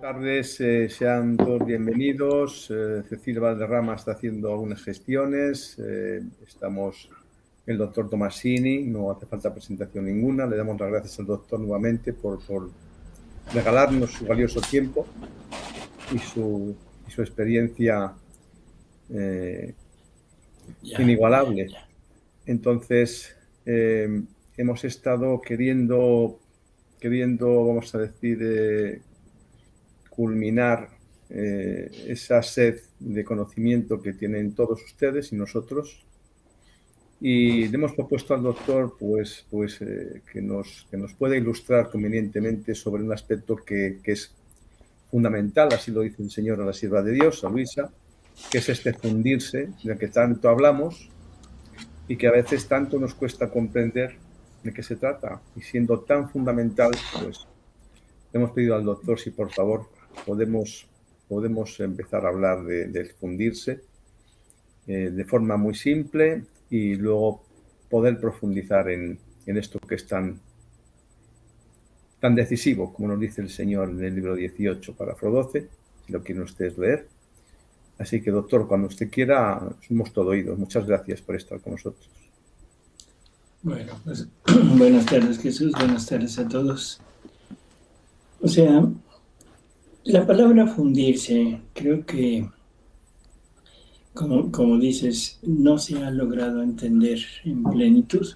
Tardes, sean todos bienvenidos. Cecilia Valderrama está haciendo algunas gestiones. Estamos el doctor Tomasini, no hace falta presentación ninguna. Le damos las gracias al doctor nuevamente por regalarnos su valioso tiempo y su experiencia inigualable. Entonces, hemos estado queriendo, vamos a decir, culminar esa sed de conocimiento que tienen todos ustedes y nosotros, y le hemos propuesto al doctor que nos pueda ilustrar convenientemente sobre un aspecto que es fundamental, así lo dice el Señor a la sierva de Dios, a Luisa, que es este fundirse del que tanto hablamos y que a veces tanto nos cuesta comprender de qué se trata, y siendo tan fundamental, pues le hemos pedido al doctor si por favor podemos empezar a hablar del fundirse de forma muy simple y luego poder profundizar en esto que es tan decisivo, como nos dice el Señor en el libro 18, párrafo 12, si lo quieren ustedes leer. Así que, doctor, cuando usted quiera, somos todo oídos. Muchas gracias por estar con nosotros. Bueno, pues buenas tardes, Jesús, buenas tardes a todos. O sea, la palabra fundirse, creo que, como dices, no se ha logrado entender en plenitud.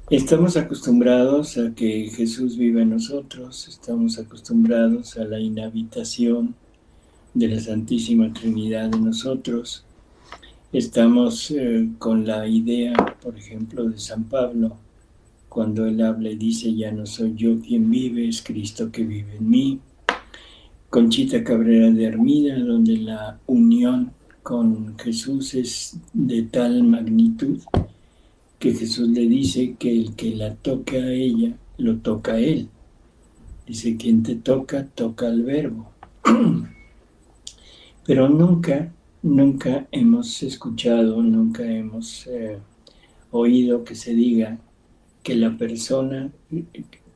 Estamos acostumbrados a que Jesús vive en nosotros, estamos acostumbrados a la inhabitación de la Santísima Trinidad en nosotros. Estamos con la idea, por ejemplo, de San Pablo, cuando él habla y dice, ya no soy yo quien vive, es Cristo que vive en mí. Conchita Cabrera de Armida, donde la unión con Jesús es de tal magnitud que Jesús le dice que el que la toca a ella, lo toca a él. Dice, quien te toca, toca al Verbo. Pero nunca hemos escuchado, nunca hemos oído que se diga que la persona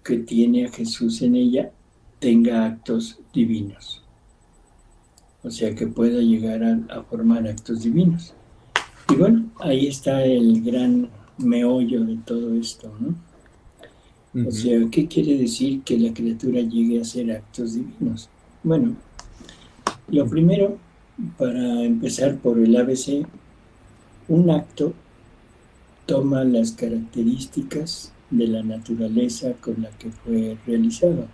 que tiene a Jesús en ella tenga actos divinos. O sea, que pueda llegar a formar actos divinos. Y bueno, ahí está el gran meollo de todo esto, ¿no? O sea, ¿qué quiere decir que la criatura llegue a hacer actos divinos? Bueno, lo primero, para empezar por el ABC, un acto toma las características de la naturaleza con la que fue realizado.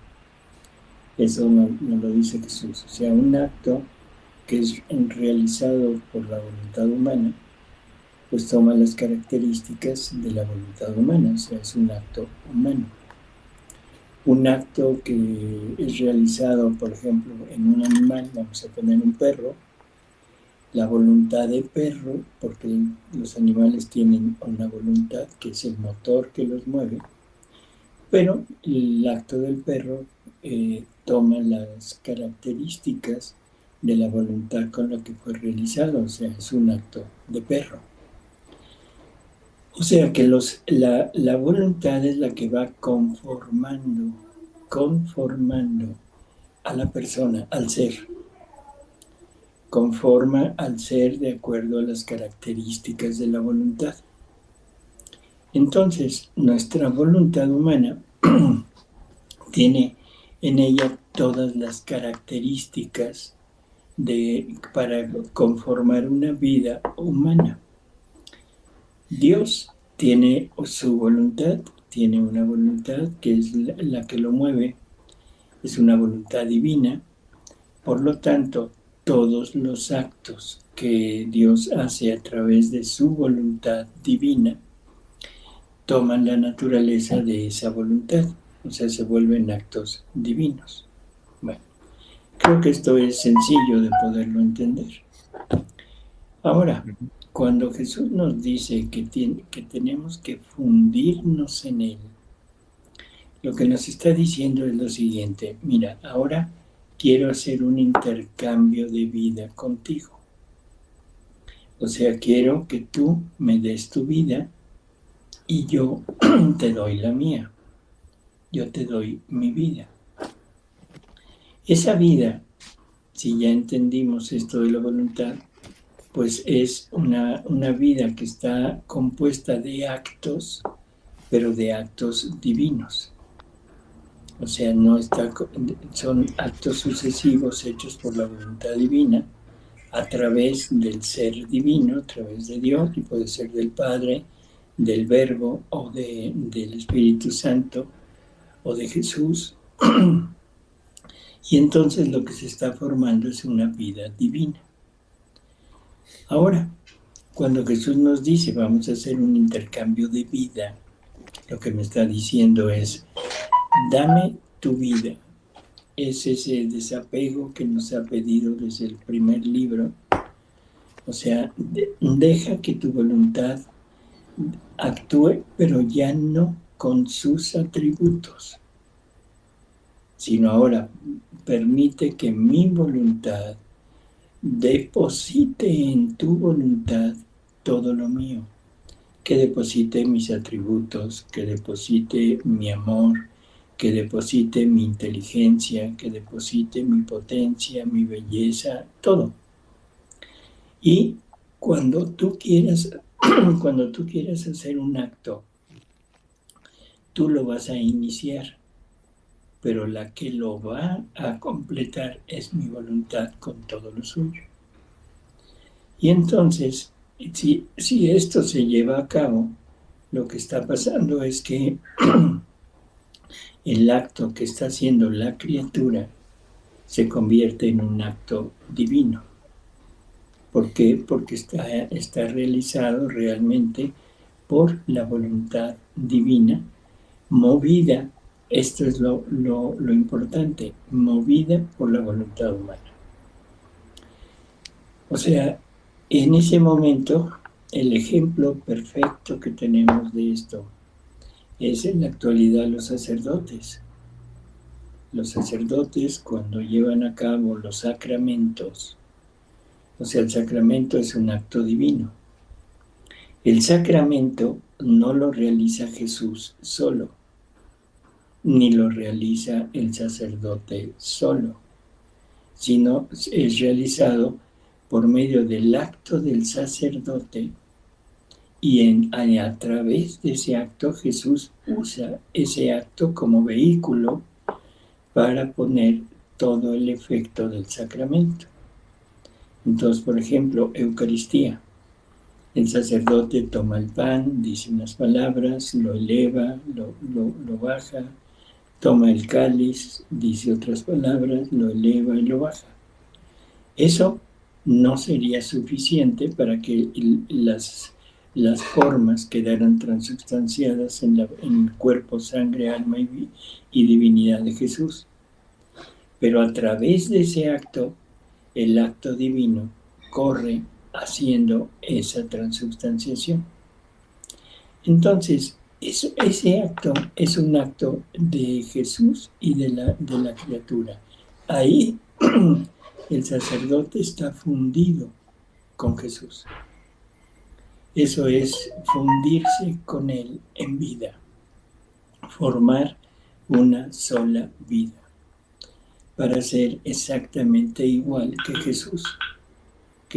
Eso nos lo dice Jesús. O sea, un acto que es realizado por la voluntad humana, pues toma las características de la voluntad humana, o sea, es un acto humano. Un acto que es realizado, por ejemplo, en un animal, vamos a poner un perro, la voluntad del perro, porque los animales tienen una voluntad que es el motor que los mueve, pero el acto del perro toma las características de la voluntad con la que fue realizado, o sea, es un acto de perro. O sea que la voluntad es la que va conformando a la persona, al ser. Conforma al ser de acuerdo a las características de la voluntad. Entonces, nuestra voluntad humana tiene en ella todas las características para conformar una vida humana. Dios tiene su voluntad, tiene una voluntad que es la que lo mueve, es una voluntad divina. Por lo tanto, todos los actos que Dios hace a través de su voluntad divina toman la naturaleza de esa voluntad, o sea, se vuelven actos divinos. Bueno, creo que esto es sencillo de poderlo entender. Ahora, cuando Jesús nos dice que tenemos que fundirnos en Él, lo que nos está diciendo es lo siguiente: mira, ahora quiero hacer un intercambio de vida contigo. O sea, quiero que tú me des tu vida y yo te doy la mía. Yo te doy mi vida. Esa vida, si ya entendimos esto de la voluntad, pues es una vida que está compuesta de actos, pero de actos divinos. O sea, no está, son actos sucesivos hechos por la voluntad divina a través del ser divino, a través de Dios, y puede ser del Padre, del Verbo o del Espíritu Santo o de Jesús. Y entonces lo que se está formando es una vida divina. Ahora, cuando Jesús nos dice vamos a hacer un intercambio de vida, lo que me está diciendo es, dame tu vida. Es ese desapego que nos ha pedido desde el primer libro. O sea, deja que tu voluntad actúe, pero ya no con sus atributos, sino ahora permite que mi voluntad deposite en tu voluntad todo lo mío, que deposite mis atributos, que deposite mi amor, que deposite mi inteligencia, que deposite mi potencia, mi belleza, todo. Y cuando tú quieras, cuando tú quieras hacer un acto, tú lo vas a iniciar, pero la que lo va a completar es mi voluntad con todo lo suyo. Y entonces, si esto se lleva a cabo, lo que está pasando es que el acto que está haciendo la criatura se convierte en un acto divino. ¿Por qué? Porque está realizado realmente por la voluntad divina, movida, esto es lo importante, movida por la voluntad humana. O sea, en ese momento, el ejemplo perfecto que tenemos de esto es en la actualidad los sacerdotes. Los sacerdotes, cuando llevan a cabo los sacramentos, o sea, el sacramento es un acto divino. El sacramento no lo realiza Jesús solo, ni lo realiza el sacerdote solo, sino es realizado por medio del acto del sacerdote, y a través de ese acto Jesús usa ese acto como vehículo para poner todo el efecto del sacramento. Entonces, por ejemplo, Eucaristía. El sacerdote toma el pan, dice unas palabras, lo eleva, lo baja, toma el cáliz, dice otras palabras, lo eleva y lo baja. Eso no sería suficiente para que las formas quedaran transubstanciadas en el cuerpo, sangre, alma y divinidad de Jesús. Pero a través de ese acto, el acto divino corre haciendo esa transubstanciación. Entonces, ese acto es un acto de Jesús y de la criatura. Ahí el sacerdote está fundido con Jesús. Eso es fundirse con Él en vida, formar una sola vida, para ser exactamente igual que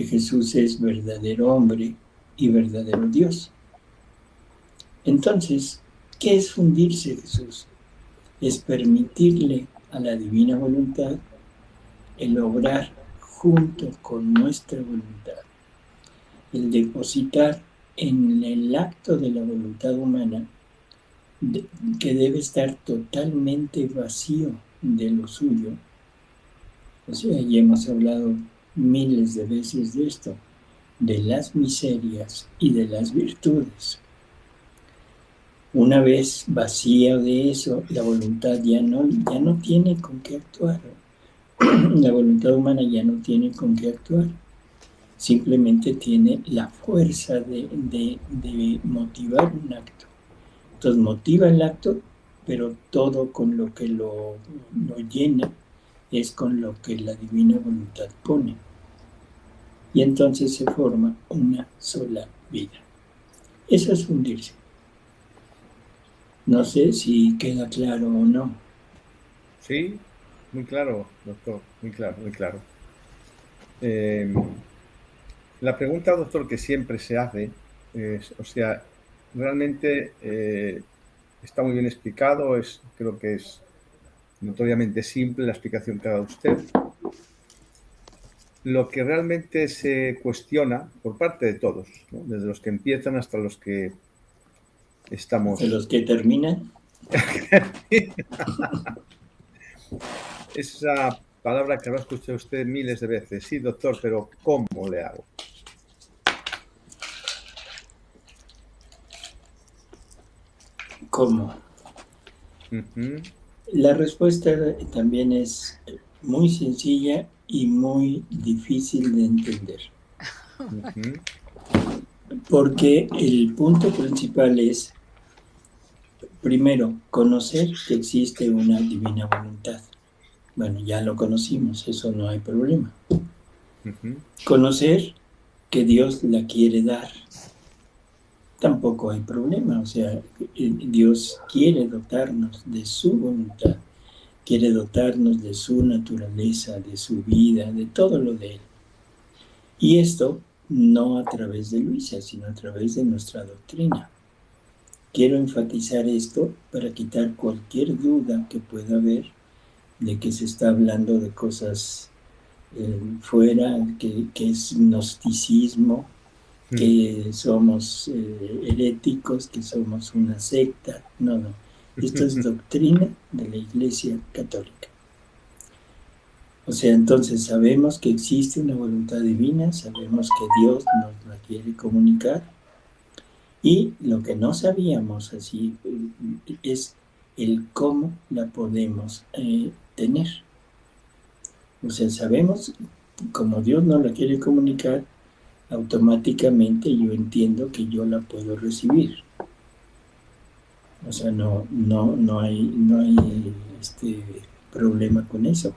Jesús es verdadero hombre y verdadero Dios. Entonces, ¿qué es fundirse Jesús? Es permitirle a la divina voluntad el obrar junto con nuestra voluntad, el depositar en el acto de la voluntad humana, que debe estar totalmente vacío de lo suyo. O sea, ya hemos hablado miles de veces de esto, de las miserias y de las virtudes. Una vez vacía de eso, la voluntad ya no tiene con qué actuar. La voluntad humana ya no tiene con qué actuar. Simplemente tiene la fuerza de motivar un acto. Entonces motiva el acto, pero todo con lo que lo llena es con lo que la divina voluntad pone. Y entonces se forma una sola vida. Eso es fundirse. No sé si queda claro o no. Sí, muy claro, doctor, muy claro, muy claro. Eh, la pregunta, doctor, que siempre se hace es, o sea, realmente está muy bien explicado, creo que es notoriamente simple la explicación que ha dado usted. Lo que realmente se cuestiona por parte de todos, ¿no? Desde los que empiezan hasta los que De estamos. los que terminan, Esa palabra que habrá escuchado usted miles de veces. Sí, doctor, pero ¿cómo le hago? ¿cómo? Ujú, La respuesta también es muy sencilla y muy difícil de entender, ujú, porque el punto principal es, primero, conocer que existe una divina voluntad. Bueno, ya lo conocimos, eso no hay problema. ujú, Conocer que Dios la quiere dar, tampoco hay problema. O sea, Dios quiere dotarnos de su voluntad, quiere dotarnos de su naturaleza, de su vida, de todo lo de Él. Y esto no a través de Luisa, sino a través de nuestra doctrina. Quiero enfatizar esto para quitar cualquier duda que pueda haber de que se está hablando de cosas fuera, que es gnosticismo, ujú. que somos heréticos, que somos una secta. No, no. Esto es doctrina de la Iglesia Católica. O sea, entonces sabemos que existe una voluntad divina, sabemos que Dios nos la quiere comunicar, y lo que no sabíamos así es el cómo la podemos tener. O sea, sabemos, como Dios nos la quiere comunicar, automáticamente yo entiendo que yo la puedo recibir. O sea, no hay problema con eso.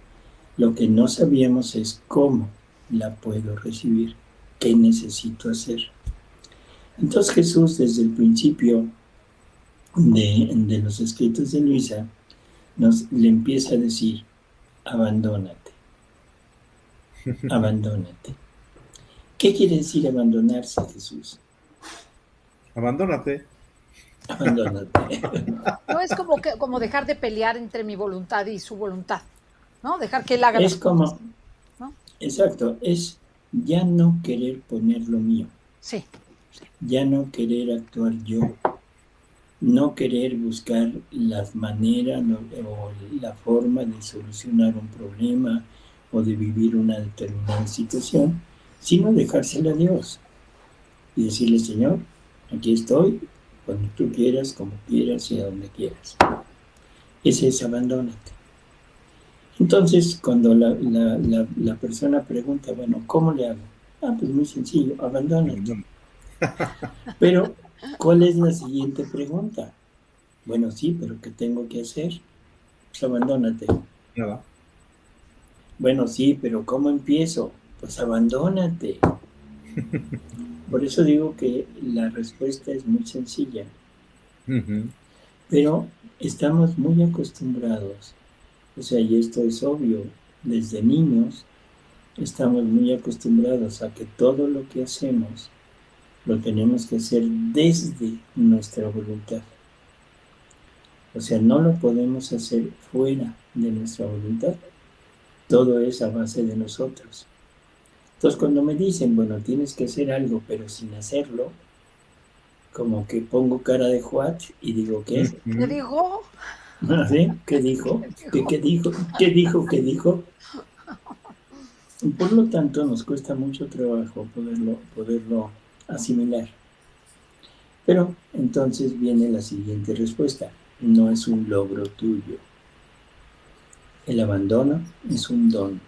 Lo que no sabíamos es cómo la puedo recibir, qué necesito hacer. Entonces Jesús, desde el principio de los escritos de Luisa, le empieza a decir, abandónate, abandónate. ¿Qué quiere decir abandonarse, Jesús? Abandónate. Abandónate. No es como dejar de pelear entre mi voluntad y su voluntad, ¿no? Dejar que él haga Es las cosas, como, ¿no? exacto, es ya no querer poner lo mío, Sí, ya no querer actuar yo, no querer buscar las maneras o la forma de solucionar un problema o de vivir una determinada situación, sino dejársela a Dios y decirle, Señor, aquí estoy, cuando tú quieras, como quieras y a donde quieras. Ese es abandónate. Entonces, cuando la persona pregunta, bueno, ¿cómo le hago? Ah, pues muy sencillo, abandónate. Abandónate. Pero, ¿cuál es la siguiente pregunta? Bueno, sí, pero ¿qué tengo que hacer? Pues abandónate. Nada. Bueno, sí, pero ¿cómo empiezo? Pues abandónate. Por eso digo que la respuesta es muy sencilla, Ujú, pero estamos muy acostumbrados, o sea, y esto es obvio, desde niños estamos muy acostumbrados a que todo lo que hacemos lo tenemos que hacer desde nuestra voluntad. O sea, no lo podemos hacer fuera de nuestra voluntad. Todo es a base de nosotros. Entonces, cuando me dicen, bueno, tienes que hacer algo, pero sin hacerlo, como que pongo cara de what y digo, ¿qué? ¿qué ujú. digo? ¿Sí? ¿Qué dijo? ¿Qué ¿Qué digo? dijo? ¿Qué dijo? ¿Qué dijo? Y por lo tanto, nos cuesta mucho trabajo poderlo asimilar. Pero entonces viene la siguiente respuesta. No es un logro tuyo. El abandono es un don.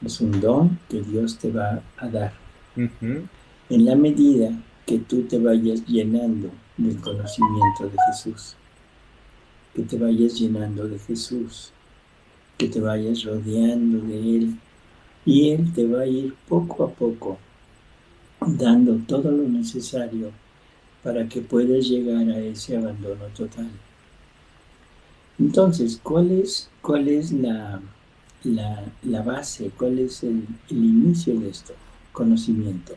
Es un don que Dios te va a dar. Ujú, En la medida que tú te vayas llenando del conocimiento de Jesús, que te vayas llenando de Jesús, que te vayas rodeando de Él, y Él te va a ir poco a poco dando todo lo necesario para que puedas llegar a ese abandono total. Entonces, ¿cuál es ¿cuál es la base? ¿Cuál es el inicio de esto? Conocimiento.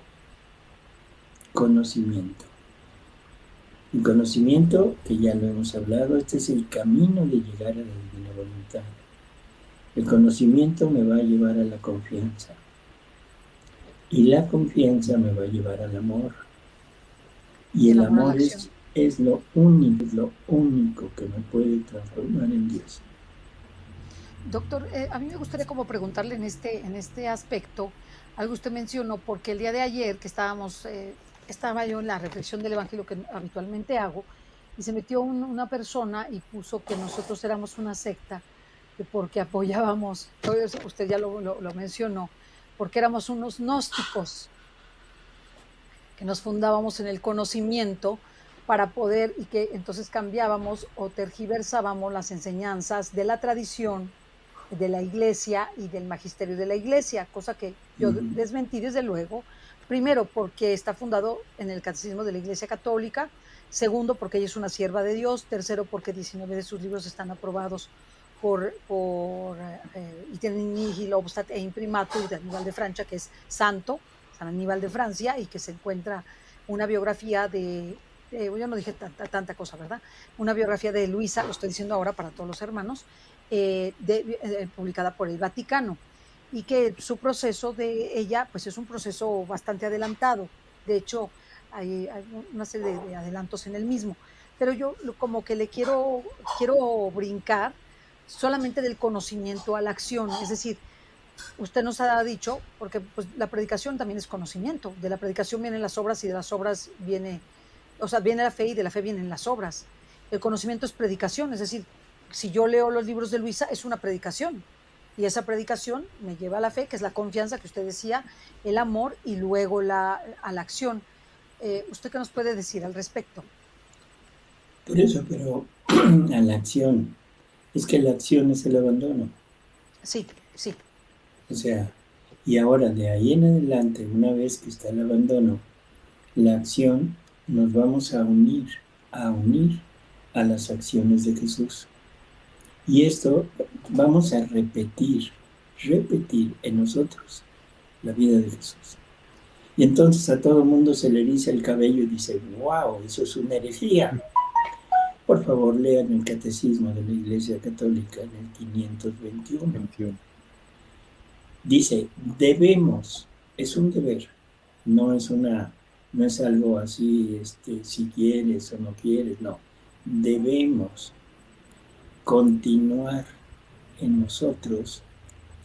Conocimiento. El conocimiento, que ya lo hemos hablado, este es el camino de llegar a la divina voluntad. El conocimiento me va a llevar a la confianza. Y la confianza me va a llevar al amor. Y el amor es lo único que me puede transformar en Dios. Doctor, a mí me gustaría como preguntarle en este aspecto, algo usted mencionó, porque el día de ayer que estaba yo en la reflexión del Evangelio que habitualmente hago, y se metió una persona y puso que nosotros éramos una secta, que porque apoyábamos, todo eso usted ya lo mencionó, porque éramos unos gnósticos, que nos fundábamos en el conocimiento para poder, y que entonces cambiábamos o tergiversábamos las enseñanzas de la tradición de la iglesia y del magisterio de la iglesia, cosa que yo desmentí desde luego, primero porque está fundado en el catecismo de la Iglesia Católica, segundo porque ella es una sierva de Dios, tercero porque 19 de sus libros están aprobados por Iter Nihil Obstat e Imprimatur de Aníbal de Francia, que es santo, San Aníbal de Francia, y que se encuentra una biografía yo no dije tanta cosa, ¿verdad? Una biografía de Luisa, lo estoy diciendo ahora para todos los hermanos, publicada por el Vaticano, y que su proceso de ella, pues es un proceso bastante adelantado. De hecho, hay una serie de adelantos en el mismo. Pero yo como que le quiero brincar solamente del conocimiento a la acción. Es decir, usted nos ha dicho, porque pues, la predicación también es conocimiento. De la predicación vienen las obras y de las obras viene la fe y de la fe vienen las obras. El conocimiento es predicación, es decir, si yo leo los libros de Luisa, es una predicación. Y esa predicación me lleva a la fe, que es la confianza que usted decía, el amor y luego a la acción. ¿Usted qué nos puede decir al respecto? Por eso, pero a la acción. Es que la acción es el abandono. Sí, sí. O sea, y ahora de ahí en adelante, una vez que está el abandono, la acción, nos vamos a unir a las acciones de Jesús. Y esto vamos a repetir en nosotros la vida de Jesús. Y entonces a todo mundo se le eriza el cabello y dice, wow, eso es una herejía. Por favor, lean el Catecismo de la Iglesia Católica en el 521. Dice, debemos, es un deber, no es algo así, si quieres o no quieres, no. Debemos continuar en nosotros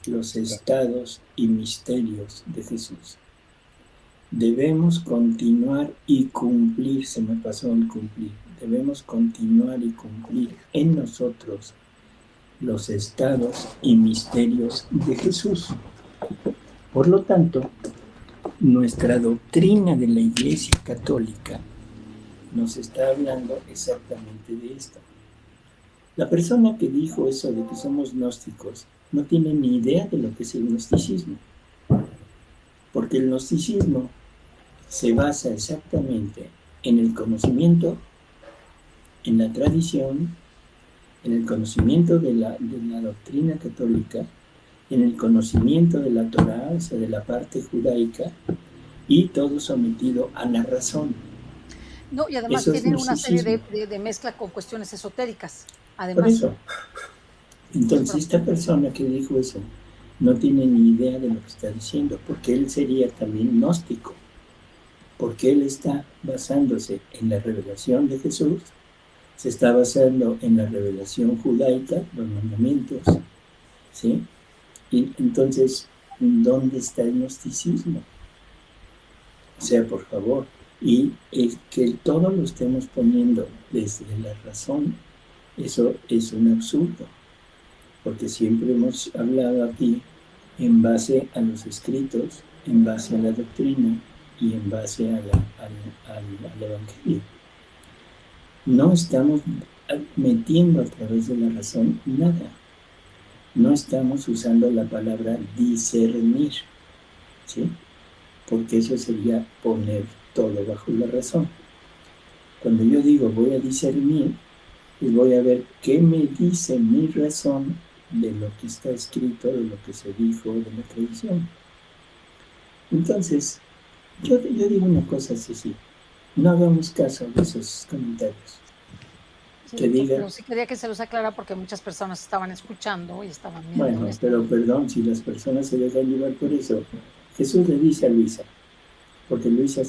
los estados y misterios de Jesús. Debemos continuar y cumplir, se me pasó el cumplir, debemos continuar y cumplir en nosotros los estados y misterios de Jesús. Por lo tanto, nuestra doctrina de la Iglesia Católica nos está hablando exactamente de esto. La persona que dijo eso de que somos gnósticos no tiene ni idea de lo que es el gnosticismo, porque el gnosticismo se basa exactamente en el conocimiento, en la tradición, en el conocimiento de la doctrina católica, en el conocimiento de la Torá, o sea, de la parte judaica, y todo sometido a la razón. No, y además tiene una serie de mezcla con cuestiones esotéricas. Además. Por eso. Entonces, esta persona que dijo eso no tiene ni idea de lo que está diciendo, porque él sería también gnóstico, porque él está basándose en la revelación de Jesús, se está basando en la revelación judaica, los mandamientos, ¿sí? Y entonces, ¿dónde está el gnosticismo? O sea, por favor, y el que todo lo estemos poniendo desde la razón, eso es un absurdo, porque siempre hemos hablado aquí en base a los escritos, en base a la doctrina y en base al Evangelio. No estamos metiendo a través de la razón nada. No estamos usando la palabra discernir, ¿sí? Porque eso sería poner todo bajo la razón. Cuando yo digo voy a discernir, y voy a ver qué me dice mi razón de lo que está escrito, de lo que se dijo, de la tradición. Entonces, yo digo una cosa así, sí. No hagamos caso de esos comentarios. Sí, Que doctor, diga, pero sí quería que se los aclara porque muchas personas estaban escuchando y estaban viendo bueno, esto. pero perdón, si las personas se dejan llevar por eso. Jesús le dice a Luisa, porque Luisa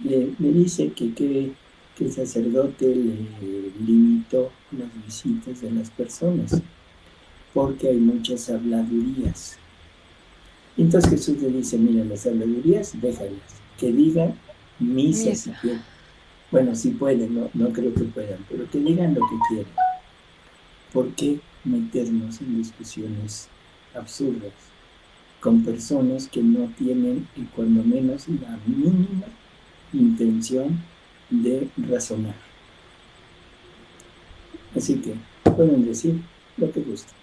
le dice que el sacerdote le limitó las visitas de las personas, porque hay muchas habladurías. Entonces Jesús le dice, mira, las habladurías, déjalas, que digan misa si Misa. quieren. Bueno, si pueden, no creo que puedan, pero que digan lo que quieran. ¿Por qué meternos en discusiones absurdas con personas que no tienen, y cuando menos, la mínima intención de razonar? Así que pueden decir lo que gusten,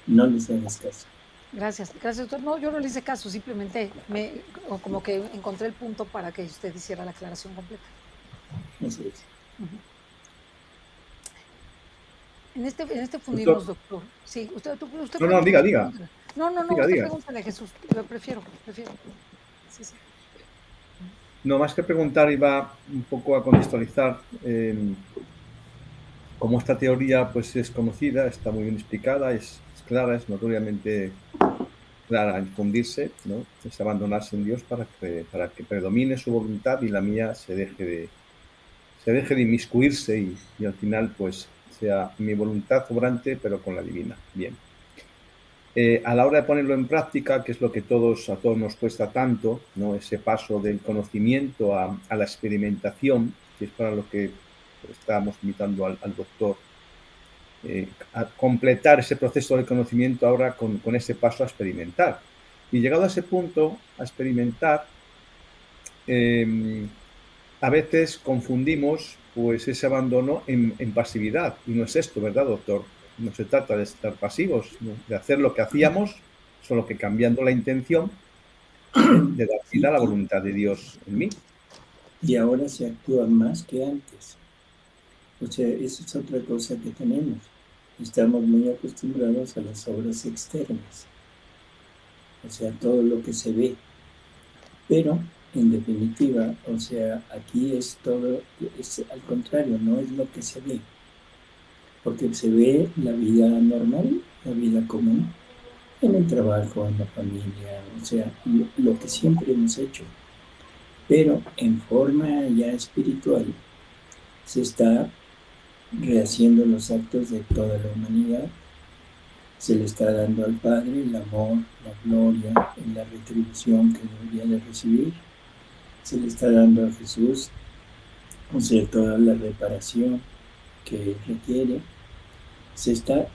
no les hagas caso. Gracias, gracias, doctor. No, yo no le hice caso, simplemente como que encontré el punto para que usted hiciera la aclaración completa. Así es. Ujú. En este fundimos, Doctor, doctor. Sí, usted no, diga, usted diga, pregúntale. No, diga, usted diga. pregúntale a Jesús. Yo prefiero. Sí, sí. No, más que preguntar, iba un poco a contextualizar cómo esta teoría pues, es conocida, está muy bien explicada, es clara, es notoriamente clara en fundirse, ¿no? Es abandonarse en Dios para que predomine su voluntad y la mía se deje de inmiscuirse y al final pues sea mi voluntad obrante pero con la divina. Bien. A la hora de ponerlo en práctica, que es lo que a todos nos cuesta tanto, ¿no? Ese paso del conocimiento a la experimentación, que es para lo que estábamos invitando al doctor, a completar ese proceso de conocimiento ahora con ese paso a experimentar. Y llegado a ese punto, a experimentar, eh, a veces confundimos pues ese abandono en pasividad. Y no es esto, ¿verdad, doctor? No se trata de estar pasivos, ¿no? De hacer lo que hacíamos, solo que cambiando la intención de dar vida a la voluntad de Dios en mí. Y ahora se actúa más que antes. O sea, esa es otra cosa que tenemos. Estamos muy acostumbrados a las obras externas, o sea, todo lo que se ve. Pero, en definitiva, o sea, aquí es todo, es al contrario, no es lo que se ve. Porque se ve la vida normal, la vida común, en el trabajo, en la familia, o sea, lo que siempre hemos hecho. Pero en forma ya espiritual se está rehaciendo los actos de toda la humanidad. Se le está dando al Padre el amor, la gloria, la retribución que debería de recibir. Se le está dando a Jesús, o sea, toda la reparación que requiere.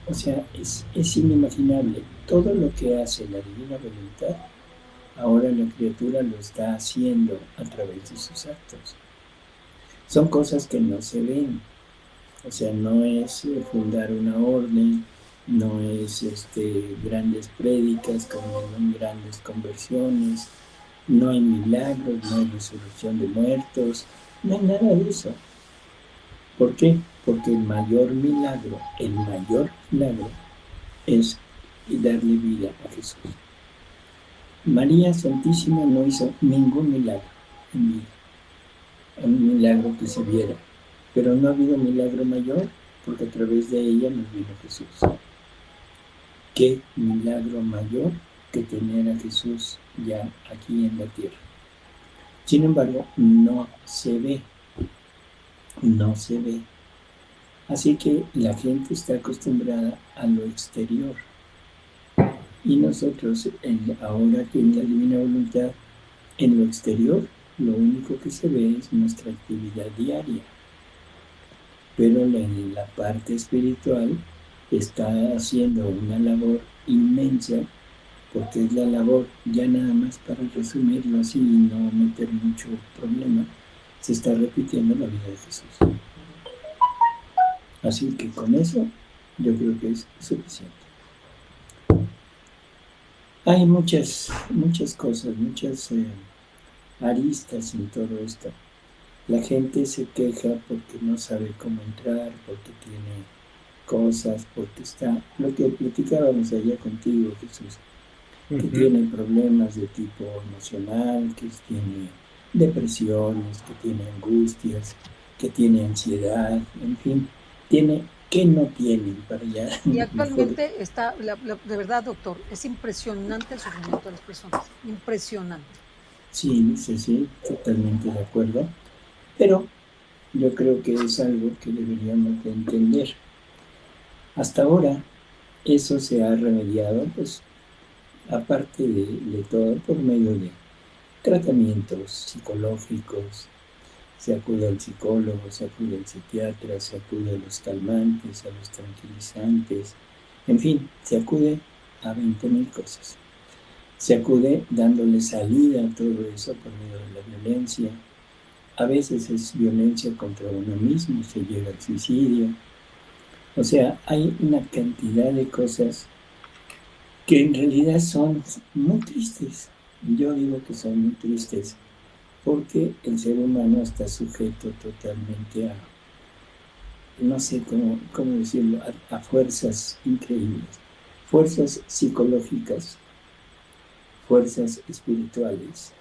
O sea, es inimaginable. Todo lo que hace la divina voluntad, ahora la criatura lo está haciendo a través de sus actos. Son cosas que no se ven. O sea, no es fundar una orden, no es grandes prédicas, como grandes conversiones, no hay milagros, no hay resurrección de muertos, no hay nada de eso. ¿Por qué? Porque el mayor milagro es darle vida a Jesús. María Santísima no hizo ningún milagro en vida, un milagro que se viera, pero no ha habido milagro mayor porque a través de ella nos vino Jesús. ¿Qué milagro mayor que tener a Jesús ya aquí en la tierra? Sin embargo, no se ve. Así que la gente está acostumbrada a lo exterior. Y nosotros, ahora que en la divina voluntad, en lo exterior, lo único que se ve es nuestra actividad diaria. Pero en la parte espiritual está haciendo una labor inmensa, porque es la labor, ya nada más para resumirlo así y no meter mucho problema, se está repitiendo la vida de Jesús. Así que con eso yo creo que es suficiente. Hay muchas cosas, muchas aristas en todo esto. La gente se queja porque no sabe cómo entrar, porque tiene cosas, porque está lo que platicábamos allá contigo, Jesús, que Ujú. tiene problemas de tipo emocional, que tiene depresiones, que tiene angustias, que tiene ansiedad, en fin, tiene que no tienen para allá, Y mejor. actualmente está, de verdad, doctor, es impresionante el sufrimiento de las personas, impresionante. Sí, sí, sí, totalmente de acuerdo, pero yo creo que es algo que deberíamos de entender. Hasta ahora eso se ha remediado, pues aparte de todo, por medio de tratamientos psicológicos, se acude al psicólogo, se acude al psiquiatra, se acude a los calmantes, a los tranquilizantes, en fin, se acude a 20,000 cosas. Se acude dándole salida a todo eso por medio de la violencia. A veces es violencia contra uno mismo, se llega al suicidio. O sea, hay una cantidad de cosas que en realidad son muy tristes. Yo digo que son muy tristes porque el ser humano está sujeto totalmente a, no sé cómo decirlo, a fuerzas increíbles, fuerzas psicológicas, fuerzas espirituales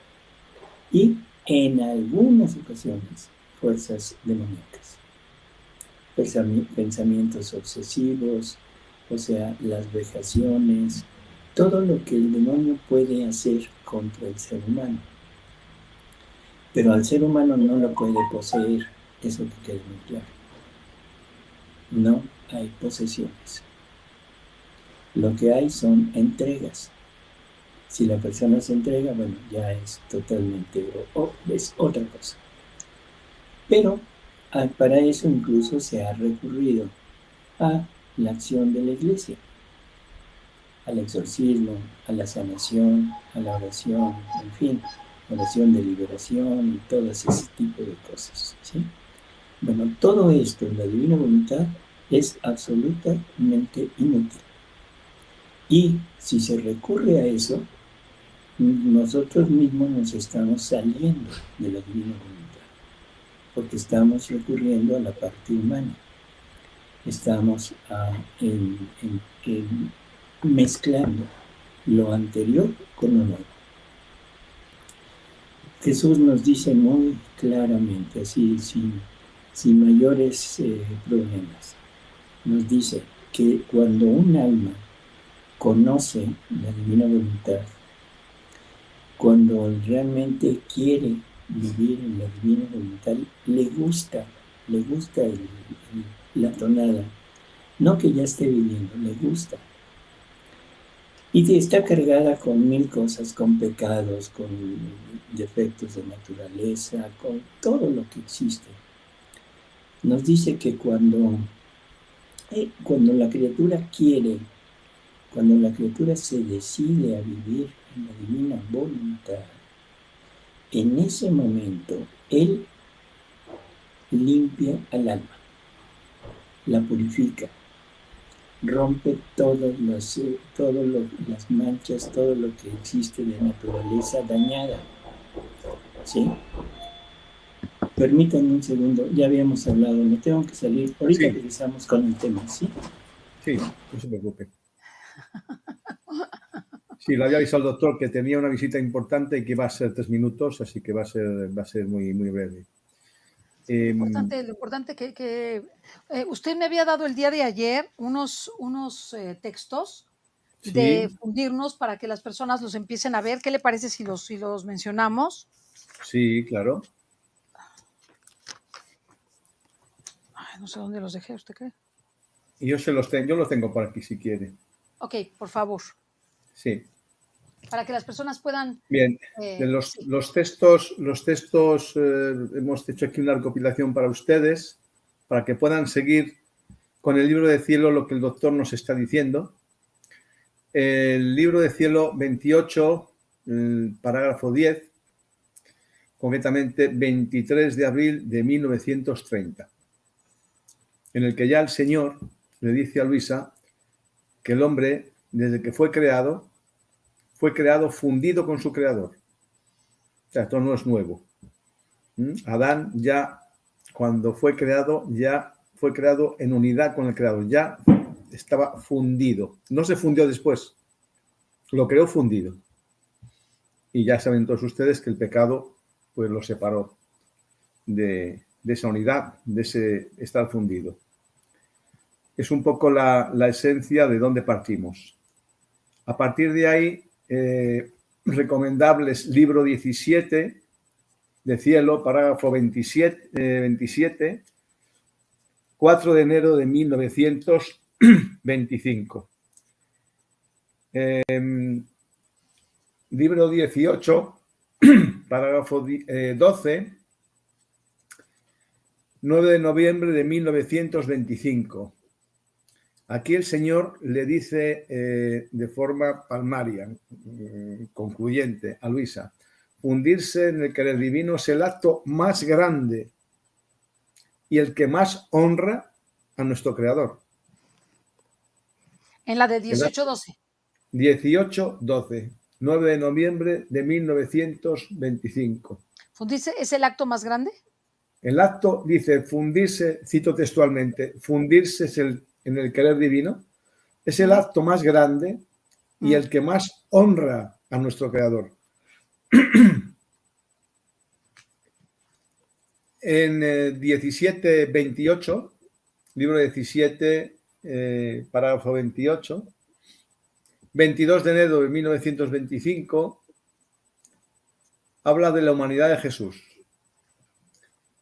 y en algunas ocasiones fuerzas demoníacas, pensamientos obsesivos, o sea, las vejaciones, todo lo que el demonio puede hacer contra el ser humano. Pero al ser humano no lo puede poseer, eso que quede muy claro. No hay posesiones. Lo que hay son entregas. Si la persona se entrega, bueno, ya es totalmente, es otra cosa. Pero para eso incluso se ha recurrido a la acción de la iglesia, al exorcismo, a la sanación, a la oración, en fin, oración de liberación y todo ese tipo de cosas, ¿sí? Bueno, todo esto en la divina voluntad es absolutamente inútil. Y si se recurre a eso, nosotros mismos nos estamos saliendo de la divina voluntad, porque estamos recurriendo a la parte humana. Estamos mezclando lo anterior con lo nuevo. Jesús nos dice muy claramente, así sin mayores problemas, nos dice que cuando un alma conoce la divina voluntad, cuando realmente quiere vivir en la divina voluntad, le gusta la tonada, no que ya esté viviendo, le gusta. Y está cargada con 1000 cosas, con pecados, con defectos de naturaleza, con todo lo que existe. Nos dice que cuando la criatura quiere, cuando la criatura se decide a vivir en la divina voluntad, en ese momento Él limpia al alma, la purifica, rompe todas las manchas, todo lo que existe de naturaleza dañada. ¿Sí? Permítanme un segundo, ya habíamos hablado, me tengo que salir. Ahorita Sí, regresamos con el tema, ¿sí? sí, no se preocupe. Sí, le había avisado al doctor que tenía una visita importante y que iba a ser 3 minutos, así que va a ser muy, muy breve. Lo importante que usted me había dado el día de ayer unos textos de Sí, fundirnos para que las personas los empiecen a ver. ¿Qué le parece si los mencionamos? sí, claro. Ay, no sé dónde los dejé, ¿usted cree? Y yo los tengo por aquí si quiere. Ok, por favor, Sí. para que las personas puedan, Bien. De sí, los textos hemos hecho aquí una recopilación para ustedes, para que puedan seguir con el libro de cielo lo que el doctor nos está diciendo. El libro de cielo 28, el parágrafo 10, concretamente 23 de abril de 1930, en el que ya el Señor le dice a Luisa que el hombre, desde que fue creado fundido con su creador. O sea, esto no es nuevo. Adán ya, cuando fue creado, ya fue creado en unidad con el Creador. Ya estaba fundido. No se fundió después. Lo creó fundido. Y ya saben todos ustedes que el pecado pues lo separó de esa unidad, de ese estar fundido. Es un poco la esencia de dónde partimos. A partir de ahí, recomendables libro 17 de Cielo, parágrafo 27, 4 de enero de 1925. Libro 18, parágrafo 12, 9 de noviembre de 1925. Aquí el Señor le dice de forma palmaria, concluyente, a Luisa: fundirse en el querer divino es el acto más grande y el que más honra a nuestro Creador. En la de 18-12. 18-12, 9 de noviembre de 1925. ¿Fundirse es el acto más grande? El acto dice fundirse, cito textualmente, fundirse es en el querer divino, es el acto más grande y el que más honra a nuestro Creador. En 17-28, libro 17, parágrafo 28, 22 de enero de 1925, habla de la humanidad de Jesús,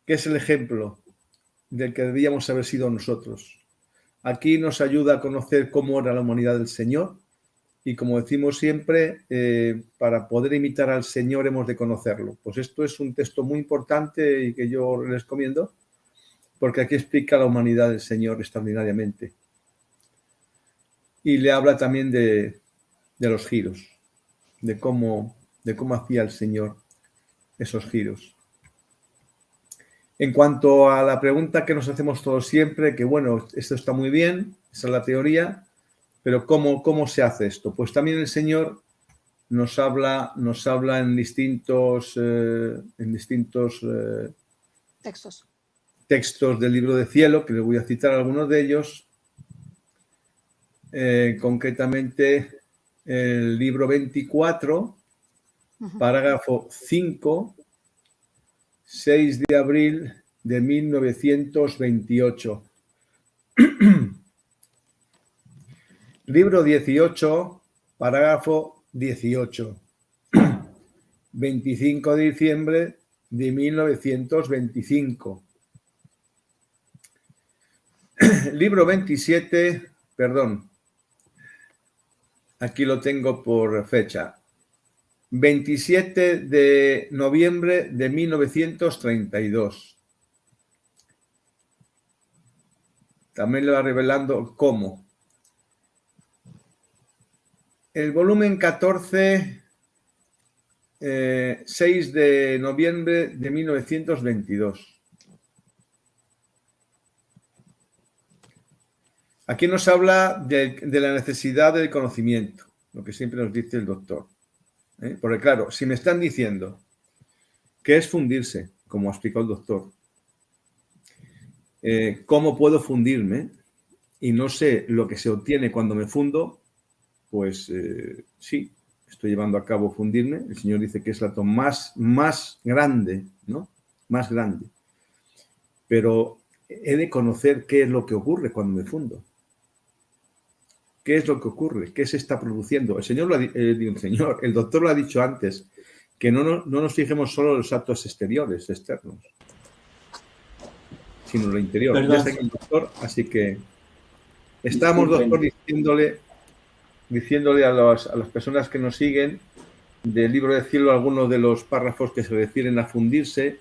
que es el ejemplo del que debíamos haber sido nosotros. Aquí nos ayuda a conocer cómo era la humanidad del Señor y, como decimos siempre, para poder imitar al Señor hemos de conocerlo. Pues esto es un texto muy importante y que yo les recomiendo, porque aquí explica la humanidad del Señor extraordinariamente. Y le habla también de los giros, de cómo hacía el Señor esos giros. En cuanto a la pregunta que nos hacemos todos siempre, que bueno, esto está muy bien, esa es la teoría, pero ¿cómo se hace esto? Pues también el Señor nos habla en distintos textos del libro de Cielo, que les voy a citar algunos de ellos, concretamente el libro 24, parágrafo 5, 6 de abril de 1928. Libro 18, parágrafo 18. 25 de diciembre de 1925. Libro 27, perdón, aquí lo tengo por fecha. 27 de noviembre de 1932. También le va revelando cómo. El volumen 14, 6 de noviembre de 1922. Aquí nos habla de la necesidad del conocimiento, lo que siempre nos dice el doctor. Porque claro, si me están diciendo que es fundirse, como explicó el doctor, ¿cómo puedo fundirme? Y no sé lo que se obtiene cuando me fundo, pues sí, estoy llevando a cabo fundirme. El Señor dice que es el acto más grande, ¿no? Más grande. Pero he de conocer qué es lo que ocurre cuando me fundo. ¿Qué es lo que ocurre? ¿Qué se está produciendo? El doctor lo ha dicho antes, que no nos fijemos solo en los actos exteriores, externos, sino lo interior. Ya está aquí el doctor, así que estamos, doctor, diciéndole a las personas que nos siguen del libro de Cielo algunos de los párrafos que se refieren a fundirse,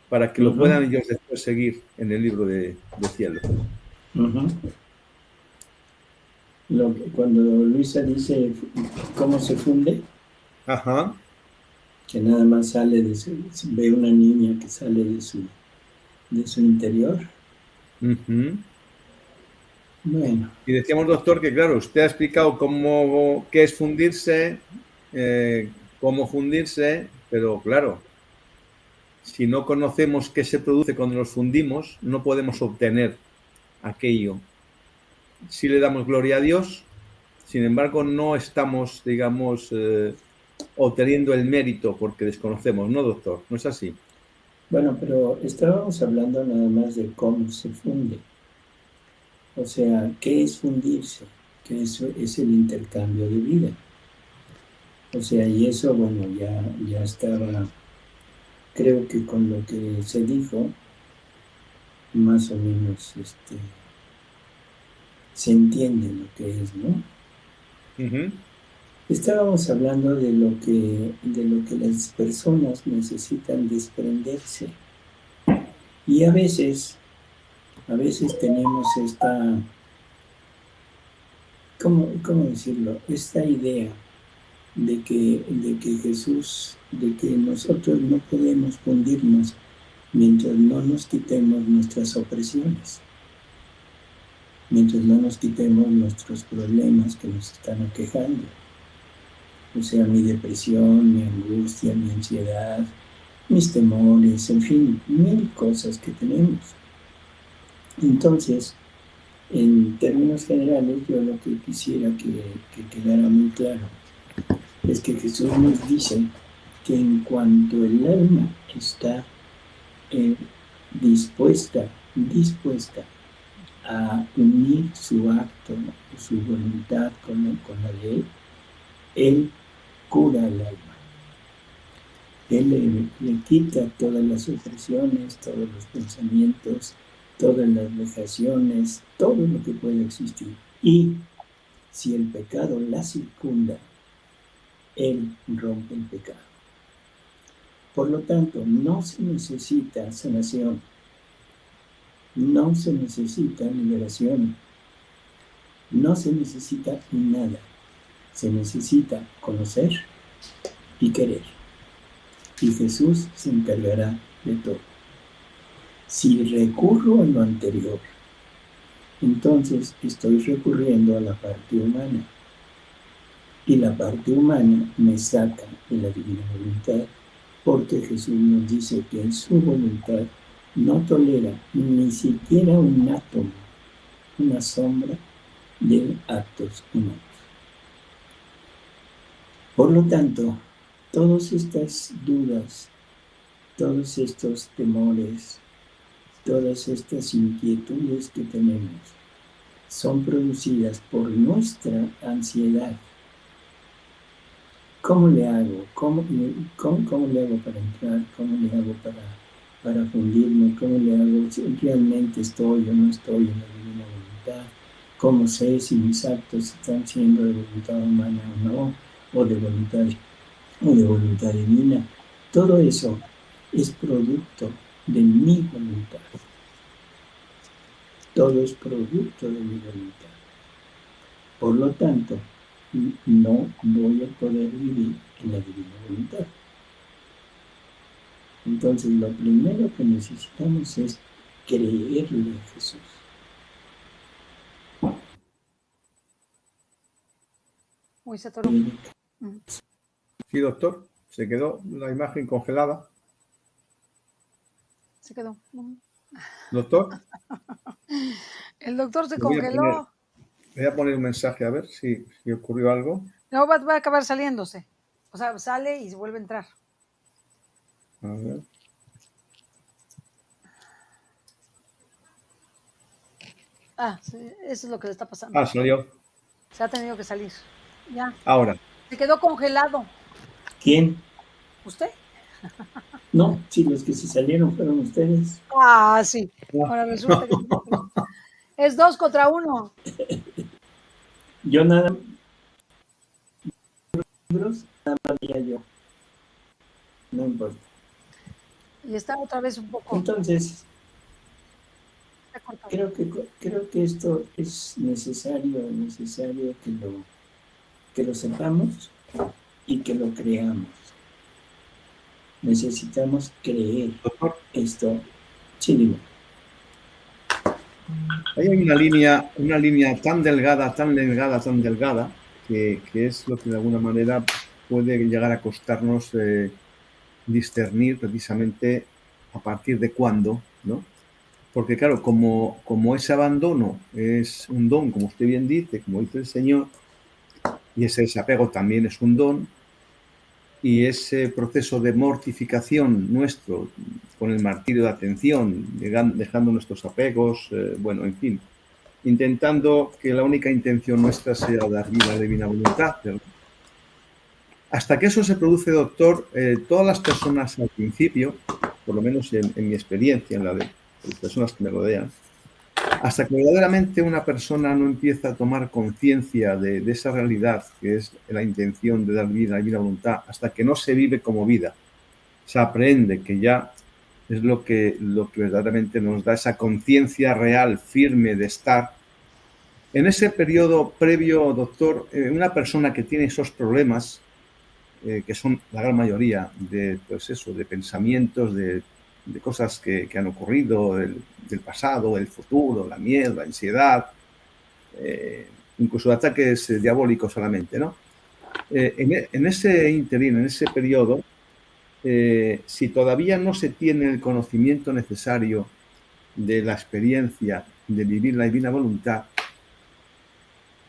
para que lo puedan ellos después seguir en el libro de Cielo. Cuando Luisa dice cómo se funde, que nada más sale ve una niña que sale de su interior. Bueno. Y decíamos, doctor, que claro, usted ha explicado qué es fundirse, cómo fundirse, pero claro, si no conocemos qué se produce cuando nos fundimos, no podemos obtener aquello. Si le damos gloria a Dios, sin embargo, no estamos, digamos, obteniendo el mérito porque desconocemos, ¿no, doctor? ¿No es así? Bueno, pero estábamos hablando nada más de cómo se funde. O sea, ¿qué es fundirse? Que eso es el intercambio de vida. O sea, y eso, bueno, ya estaba, creo que con lo que se dijo, más o menos se entiende lo que es, ¿no? Estábamos hablando de lo que las personas necesitan desprenderse. Y a veces tenemos esta, ¿cómo decirlo? Esta idea de que Jesús, de que nosotros no podemos fundirnos mientras no nos quitemos nuestras opresiones, mientras no nos quitemos nuestros problemas que nos están aquejando. O sea, mi depresión, mi angustia, mi ansiedad, mis temores, en fin, 1000 cosas que tenemos. Entonces, en términos generales, yo lo que quisiera que quedara muy claro es que Jesús nos dice que en cuanto el alma está dispuesta a unir su acto, su voluntad con la de Él cura al alma. Él le quita todas las opresiones, todos los pensamientos, todas las vejaciones, todo lo que pueda existir. Y si el pecado la circunda, Él rompe el pecado. Por lo tanto, no se necesita sanación, no se necesita liberación, no se necesita nada. Se necesita conocer y querer. Y Jesús se encargará de todo. Si recurro a lo anterior, entonces estoy recurriendo a la parte humana. Y la parte humana me saca de la divina voluntad, porque Jesús nos dice que en su voluntad no tolera ni siquiera un átomo, una sombra de actos humanos. Por lo tanto, todas estas dudas, todos estos temores, todas estas inquietudes que tenemos son producidas por nuestra ansiedad. ¿Cómo le hago? ¿Cómo le hago para entrar? ¿Cómo le hago para fundirme? ¿Cómo le hago si realmente estoy o no estoy en la divina voluntad? ¿Cómo sé si mis actos están siendo de voluntad humana o no? O de voluntad divina. Todo eso es producto de mi voluntad. Todo es producto de mi voluntad. Por lo tanto, no voy a poder vivir en la divina voluntad. Entonces, lo primero que necesitamos es creerle a Jesús. Uy, se atoró. Sí, doctor. Se quedó la imagen congelada. Se quedó. ¿Doctor? El doctor se congeló. Voy a poner un mensaje a ver si ocurrió algo. No, va a acabar saliéndose. O sea, sale y vuelve a entrar. A ver. Sí, eso es lo que le está pasando. Salió. Se ha tenido que salir. Ya. Ahora. Se quedó congelado. ¿Quién? ¿Usted? No, sí, los que se salieron fueron ustedes. Sí. Ahora resulta que es 2 contra 1. Yo nada veía yo. No importa. Y está otra vez un poco. Entonces, creo que esto es necesario que lo sepamos y que lo creamos. Necesitamos creer esto. Sí, digo. Hay una línea tan delgada, que es lo que de alguna manera puede llegar a costarnos discernir precisamente a partir de cuándo, ¿no? Porque claro, como ese abandono es un don, como usted bien dice, como dice el Señor, y ese desapego también es un don, y ese proceso de mortificación nuestro, con el martirio de atención, dejando nuestros apegos, bueno, en fin, intentando que la única intención nuestra sea dar vida a la divina voluntad. ¿Verdad? Hasta que eso se produce, doctor, todas las personas al principio, por lo menos en mi experiencia, en la de las personas que me rodean, hasta que verdaderamente una persona no empieza a tomar conciencia de esa realidad que es la intención de dar vida a la divina voluntad, hasta que no se vive como vida, se aprende que ya es lo que verdaderamente nos da esa conciencia real, firme de estar. En ese periodo previo, doctor, una persona que tiene esos problemas, que son la gran mayoría de, pues eso, de pensamientos, de cosas que han ocurrido, del pasado, el futuro, la miedo, la ansiedad, incluso ataques diabólicos solamente, ¿no? En ese interín, en ese periodo, si todavía no se tiene el conocimiento necesario de la experiencia de vivir la divina voluntad,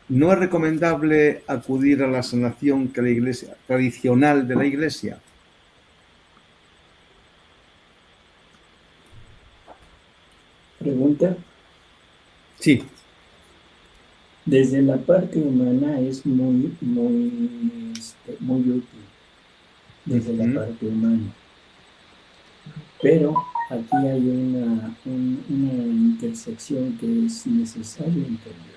no es recomendable acudir a la sanación que la iglesia tradicional de la iglesia. Pregunta. Sí. Desde la parte humana es muy útil, desde la parte humana. Pero aquí hay una intersección que es necesario entender.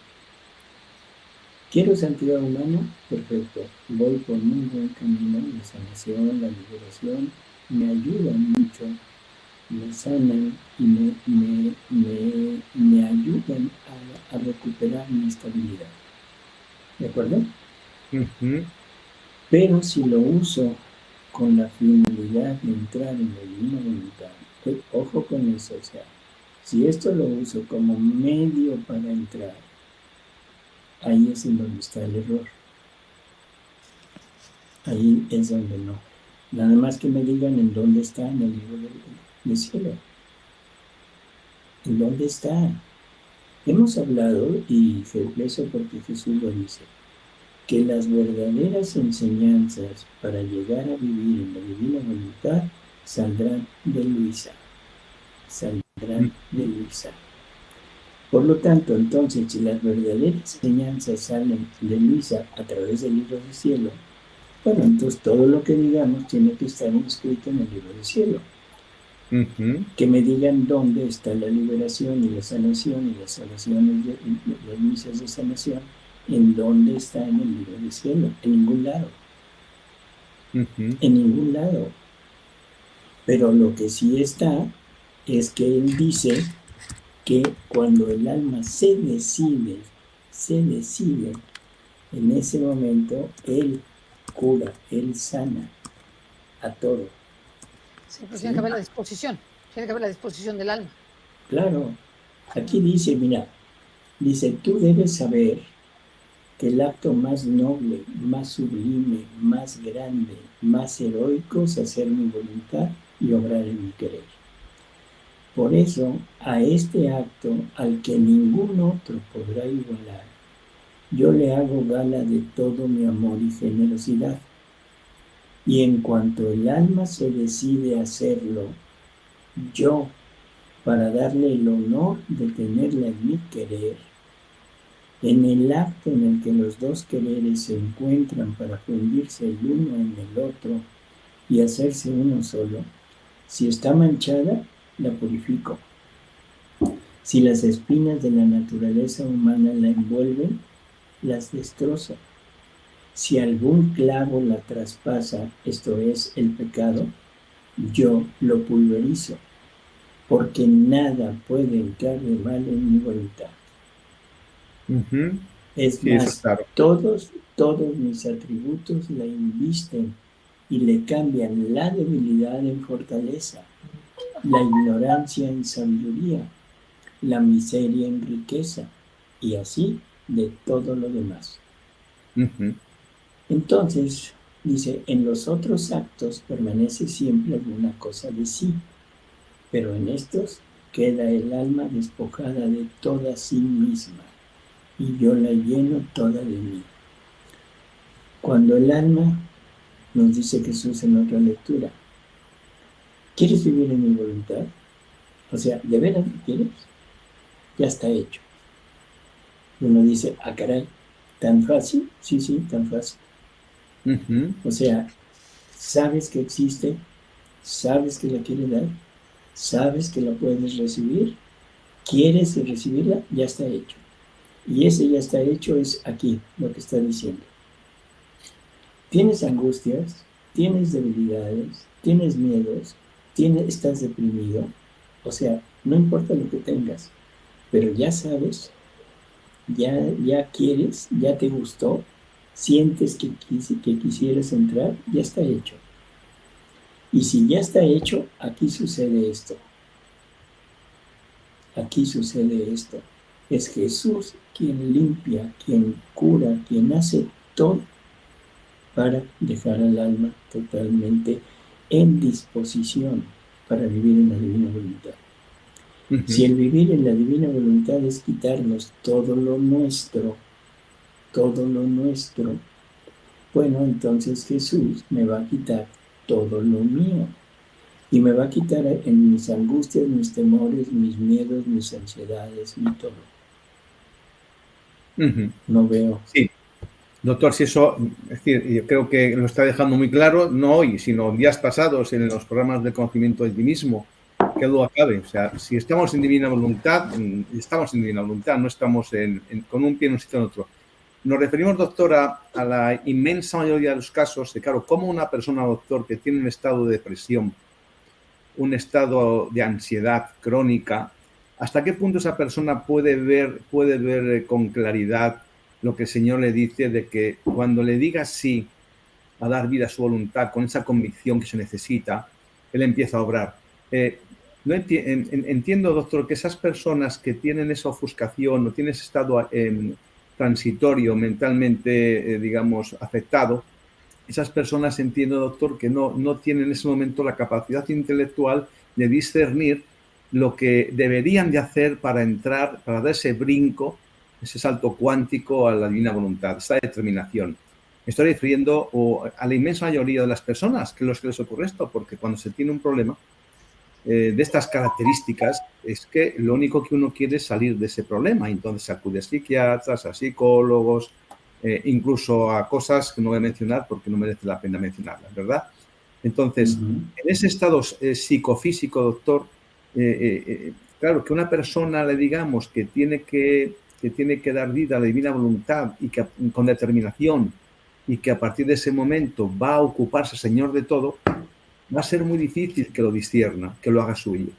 ¿Quiero santidad humana? Perfecto. Voy por muy buen camino. La sanación, la liberación me ayudan mucho, me sanan y me ayudan a recuperar mi estabilidad. ¿De acuerdo? Pero si lo uso con la finalidad de entrar en la divina voluntad, ojo con eso, o sea, si esto lo uso como medio para entrar, ahí es en donde está el error. Ahí es donde no. Nada más que me digan en dónde está en el libro del cielo. ¿En dónde está? Hemos hablado, y eso porque Jesús lo dice, que las verdaderas enseñanzas para llegar a vivir en la divina voluntad saldrán de Luisa. Saldrán de Luisa. Por lo tanto, entonces, si las verdaderas enseñanzas salen de Luisa a través del libro del cielo, bueno, entonces todo lo que digamos tiene que estar inscrito en el libro del cielo. Que me digan dónde está la liberación y la sanación y las sanaciones de las misas de sanación, en dónde está en el libro del cielo, en ningún lado. En ningún lado. Pero lo que sí está es que él dice que cuando el alma se decide, en ese momento él cura, él sana a todo. Sí, pero tiene que haber la disposición, del alma. Claro, aquí dice, mira, dice, tú debes saber que el acto más noble, más sublime, más grande, más heroico es hacer mi voluntad y obrar en mi querer. Por eso, a este acto, al que ningún otro podrá igualar, yo le hago gala de todo mi amor y generosidad. Y en cuanto el alma se decide a hacerlo, yo, para darle el honor de tenerla en mi querer, en el acto en el que los dos quereres se encuentran para fundirse el uno en el otro y hacerse uno solo, si está manchada, la purifico. Si las espinas de la naturaleza humana la envuelven, las destrozo. Si algún clavo la traspasa, esto es, el pecado, yo lo pulverizo, porque nada puede entrar de mal en mi voluntad. Es sí, más, claro. todos mis atributos la invisten y le cambian la debilidad en fortaleza, la ignorancia en sabiduría, la miseria en riqueza, y así de todo lo demás. Entonces, dice, en los otros actos permanece siempre alguna cosa de sí. pero en estos queda el alma despojada de toda sí misma, y yo la lleno toda de mí. Cuando el alma, nos dice Jesús en otra lectura, ¿quieres vivir en mi voluntad? O sea, ¿de veras lo quieres? Ya está hecho. Uno dice, ah, caray, ¿tan fácil? Sí, tan fácil. O sea, sabes que existe, sabes que la quieres dar, sabes que la puedes recibir, quieres recibirla, ya está hecho. Y ese ya está hecho es aquí, lo que está diciendo. Tienes angustias, tienes debilidades, tienes miedos, estás deprimido. O sea, no importa lo que tengas, pero ya sabes, ya quieres, ya te gustó, sientes que quisieras entrar, ya está hecho. Y si ya está hecho, aquí sucede esto. Aquí sucede esto. Es Jesús quien limpia, quien cura, quien hace todo para dejar al alma totalmente en disposición para vivir en la divina voluntad. Si el vivir en la divina voluntad es quitarnos todo lo nuestro, bueno, entonces Jesús me va a quitar todo lo mío. Y me va a quitar en mis angustias, mis temores, mis miedos, mis ansiedades y todo. No veo. Sí, doctor, si eso, es decir, yo creo que lo está dejando muy claro, no hoy, sino días pasados en los programas de conocimiento de ti mismo, que duda cabe. O sea, si estamos en divina voluntad, no estamos con un pie en un sitio en otro. Nos referimos, doctora, a la inmensa mayoría de los casos de, claro, cómo una persona, doctor, que tiene un estado de depresión, un estado de ansiedad crónica, ¿hasta qué punto esa persona puede ver con claridad lo que el Señor le dice de que cuando le diga sí a dar vida a su voluntad, con esa convicción que se necesita, Él empieza a obrar? Entiendo, doctor, que esas personas que tienen esa ofuscación o tienen ese estado transitorio, mentalmente, digamos, afectado, esas personas, entiendo, doctor, que no tienen en ese momento la capacidad intelectual de discernir lo que deberían de hacer para entrar, para dar ese brinco, ese salto cuántico a la divina voluntad, esa determinación. Me estoy refiriendo a la inmensa mayoría de las personas que les ocurre esto, porque cuando se tiene un problema de estas características, es que lo único que uno quiere es salir de ese problema. Entonces acude a psiquiatras, a psicólogos, incluso a cosas que no voy a mencionar porque no merece la pena mencionarlas, ¿verdad? Entonces, en ese estado psicofísico, doctor, claro, que una persona le digamos que tiene que dar vida a la divina voluntad y que con determinación, y que a partir de ese momento va a ocuparse Señor de todo, va a ser muy difícil que lo discierna, que lo haga suyo.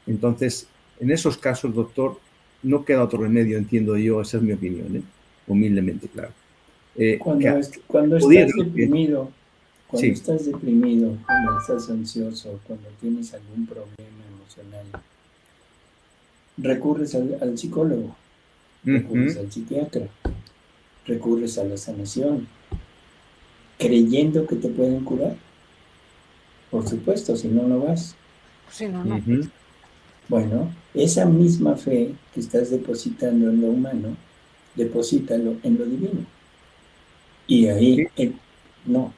Entonces, en esos casos, doctor, no queda otro remedio, entiendo yo, esa es mi opinión, humildemente, claro. Cuando estás deprimido, cuando estás ansioso, cuando tienes algún problema emocional, recurres al psicólogo, recurres al psiquiatra, recurres a la sanación, creyendo que te pueden curar. Por supuesto, si no, no vas. Si no. Bueno, esa misma fe que estás depositando en lo humano, deposítalo en lo divino. Y ahí, no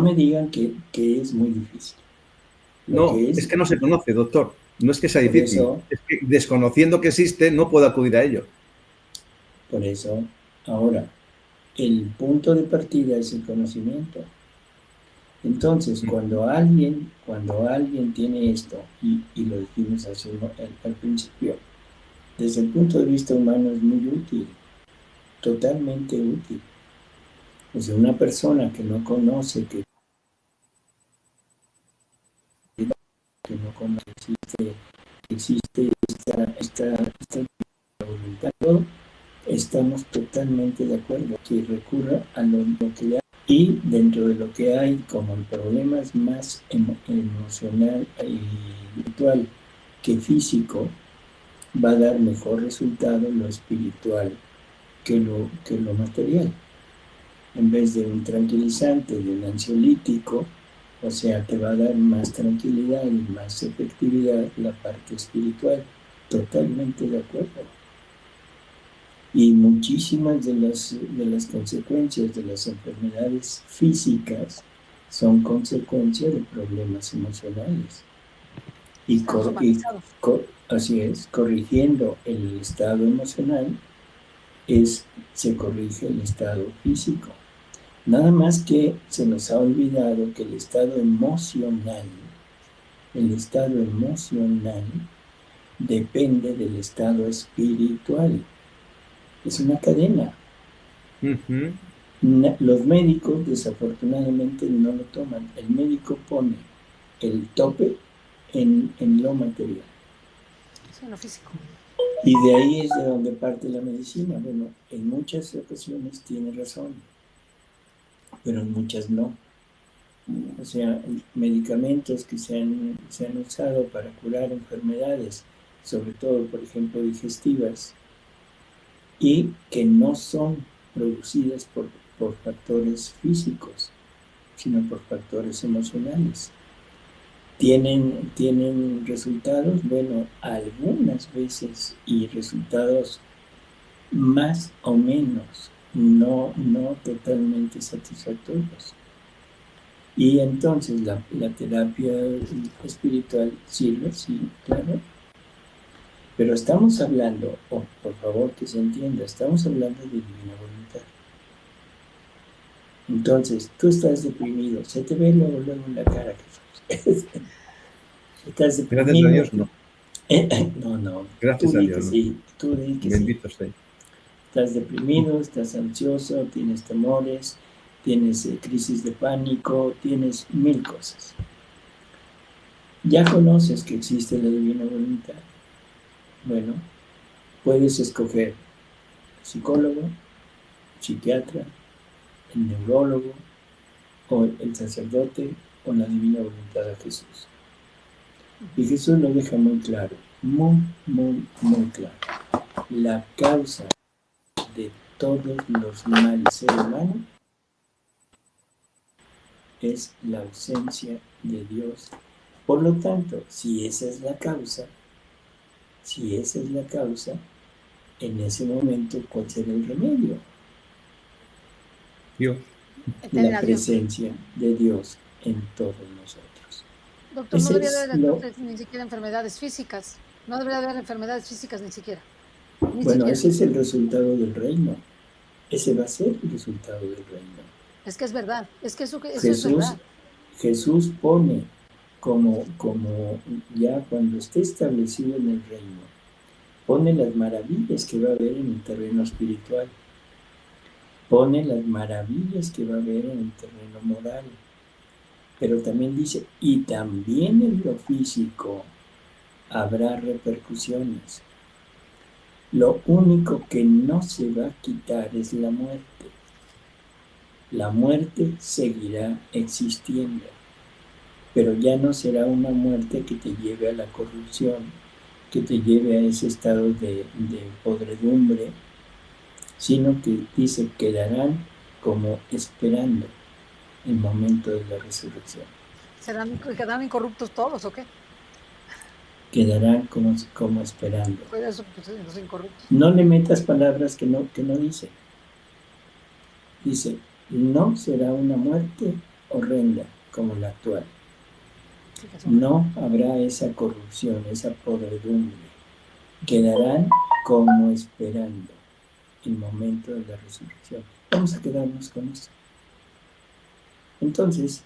me digan que es muy difícil. Es que no se conoce, doctor. No es que sea difícil. Es que desconociendo que existe, no puedo acudir a ello. Por eso, ahora, el punto de partida es el conocimiento. Entonces, cuando alguien tiene esto, y lo dijimos al principio, desde el punto de vista humano es muy útil, totalmente útil. O sea, una persona que no conoce, que no conoce que existe esta voluntad, estamos totalmente de acuerdo que recurra a lo que le hay. Y dentro de lo que hay, como el problema es más emocional y virtual que físico, va a dar mejor resultado lo espiritual que lo material. En vez de un tranquilizante, de un ansiolítico, O sea, te va a dar más tranquilidad y más efectividad la parte espiritual. Totalmente de acuerdo. Y muchísimas de las consecuencias de las enfermedades físicas son consecuencia de problemas emocionales. Y, así es, corrigiendo el estado emocional, se corrige el estado físico. Nada más que se nos ha olvidado que el estado emocional depende del estado espiritual. Es una cadena. Ujú. Los médicos desafortunadamente no lo toman. El médico pone el tope en lo material. Sí, en lo físico. Y de ahí es de donde parte la medicina. Bueno, en muchas ocasiones tiene razón, pero en muchas no. O sea, medicamentos que se han usado para curar enfermedades, sobre todo, por ejemplo, digestivas, y que no son producidas por factores físicos, sino por factores emocionales. ¿Tienen resultados? Bueno, algunas veces, y resultados más o menos, no totalmente satisfactorios. Y entonces la terapia espiritual sirve, sí, claro. Pero estamos hablando, por favor que se entienda, estamos hablando de divina voluntad. Entonces, tú estás deprimido, se te ve luego en la cara que estás deprimido. Gracias a Dios, no. No. Gracias Tú a di Dios, que no. sí, tú di que sí. Bendito sea. Estás deprimido, estás ansioso, tienes temores, tienes crisis de pánico, tienes 1000 cosas. Ya conoces que existe la divina voluntad. Bueno, puedes escoger psicólogo, psiquiatra, el neurólogo, o el sacerdote, o la divina voluntad de Jesús. Y Jesús lo deja muy claro, muy claro. La causa de todos los males ser humano es la ausencia de Dios. Por lo tanto, si esa es la causa, en ese momento, ¿cuál será el remedio? Dios. La presencia de Dios en todos nosotros. Doctor, no debería haber entonces ni siquiera enfermedades físicas. No debería haber enfermedades físicas ni siquiera. Ese es el resultado del reino. Ese va a ser el resultado del reino. Es que es verdad. Es que eso es verdad. Jesús pone como ya cuando esté establecido en el reino, pone las maravillas que va a haber en el terreno espiritual. Pone las maravillas que va a haber en el terreno moral. Pero también dice, y también en lo físico habrá repercusiones. Lo único que no se va a quitar es la muerte. La muerte seguirá existiendo, pero ya no será una muerte que te lleve a la corrupción, que te lleve a ese estado de podredumbre, sino que dice, quedarán como esperando el momento de la resurrección. ¿Quedarán incorruptos todos o qué? Quedarán como esperando. Pues eso, pues, los incorruptos. No le metas palabras que no dice. Dice, no será una muerte horrenda como la actual. No habrá esa corrupción, esa podredumbre. Quedarán como esperando el momento de la resurrección. Vamos a quedarnos con eso. Entonces,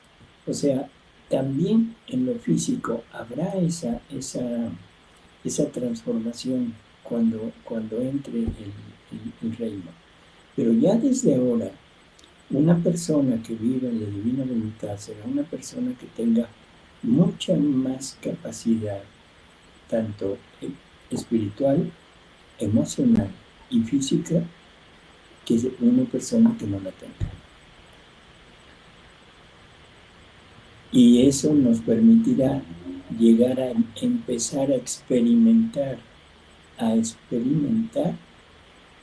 o sea, también en lo físico habrá esa transformación cuando entre el reino. Pero ya desde ahora, una persona que viva en la divina voluntad será una persona que tenga mucha más capacidad, tanto espiritual, emocional y física, que una persona que no la tenga. Y eso nos permitirá llegar a empezar a experimentar,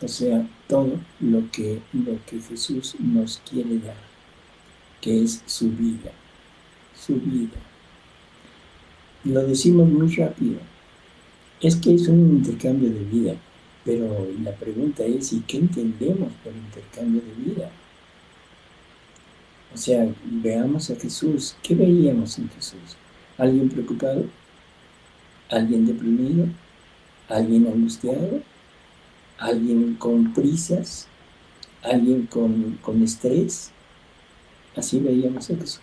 o sea, todo lo que Jesús nos quiere dar, que es su vida, su vida. Lo decimos muy rápido. Es que es un intercambio de vida, pero la pregunta es, ¿y qué entendemos por intercambio de vida? O sea, veamos a Jesús. ¿Qué veíamos en Jesús? ¿Alguien preocupado? ¿Alguien deprimido? ¿Alguien angustiado? ¿Alguien con prisas? ¿Alguien con estrés? Así veíamos a Jesús.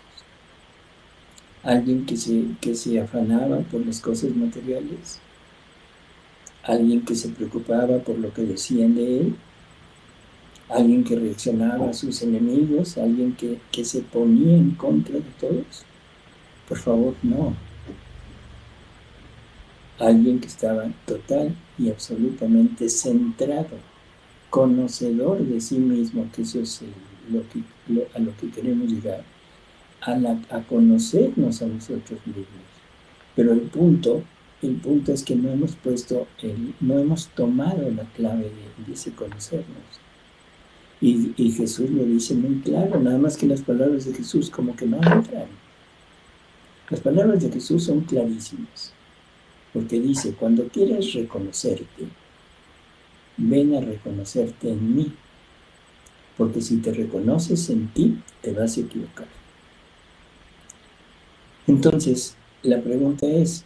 ¿Alguien que se afanaba por las cosas materiales? ¿Alguien que se preocupaba por lo que decían de él? ¿Alguien que reaccionaba a sus enemigos? ¿Alguien que se ponía en contra de todos? Por favor, no. Alguien que estaba total y absolutamente centrado, conocedor de sí mismo, que eso es a lo que queremos llegar, a conocernos a nosotros mismos. Pero el punto es que no hemos tomado la clave de ese conocernos. Y Jesús lo dice muy claro, nada más que las palabras de Jesús como que no entran. Las palabras de Jesús son clarísimas, porque dice, cuando quieras reconocerte, ven a reconocerte en mí, porque si te reconoces en ti, te vas a equivocar. Entonces, la pregunta es,